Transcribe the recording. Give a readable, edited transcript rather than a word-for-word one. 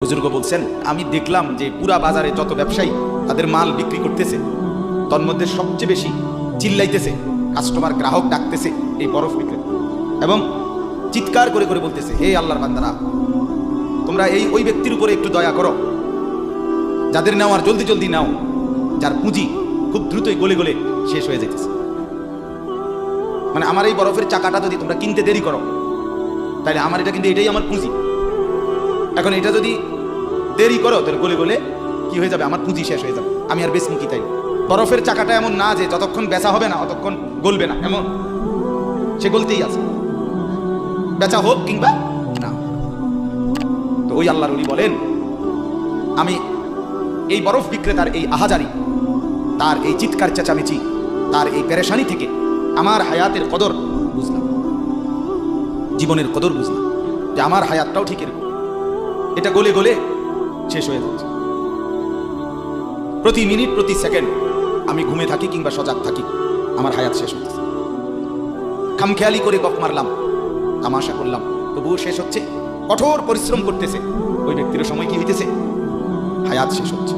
বুজুর্গ বলছেন, আমি দেখলাম যে পুরা বাজারে যত ব্যবসায়ী তাদের মাল বিক্রি করতেছে, তন্মধ্যে সবচেয়ে বেশি চিল্লাইতেছে, কাস্টমার গ্রাহক ডাকতেছে এই বরফ বিক্রেতা, এবং চিৎকার করে করে বলতেছে, হে আল্লাহর বান্দারা, তোমরা ওই ব্যক্তির উপরে একটু দয়া করো, যাদের নেওয়ার জলদি জলদি নাও, যার পুঁজি খুব দ্রুতই গলে গলে শেষ হয়ে যেতেছে। মানে আমার এই বরফের চাকাটা যদি তোমরা কিনতে দেরি করো, তাহলে আমার এটা কিন্তু এটাই আমার পুঁজি। এখন এটা যদি দেরি করো তাহলে গলে গলে কি হয়ে যাবে, আমার পুঁজি শেষ হয়ে যাবে, আমি আর বেচবো কি? তাই বরফের চাকাটা এমন না যে যতক্ষণ বেচা হবে না ততক্ষণ গলবে না, এমন সে গলতেই আছে, বেচা হোক কিংবা না। তো ওই আল্লাহর ওলি বলেন, আমি এই বরফ বিক্রেতার এই আহাজারি, তার এই চিৎকার চেঁচামেচি, তার এই পেরেশানি থেকে আমার হায়াতের কদর বুঝলাম, জীবনের কদর বুঝলাম, যে আমার হায়াতটাও ঠিক এরকম, এটা গলে গলে শেষ হয়ে যাচ্ছে। প্রতি মিনিট প্রতি সেকেন্ড আমি ঘুমে থাকি কিংবা সজাগ থাকি, আমার হায়াত শেষ হচ্ছে। খামখেয়ালি করে গপ মারলাম, তামাশা করলাম, তবুও শেষ হচ্ছে। কঠোর পরিশ্রম করতেছে ওই ব্যক্তির সময় কি হইতেছে, হায়াত শেষ হচ্ছে।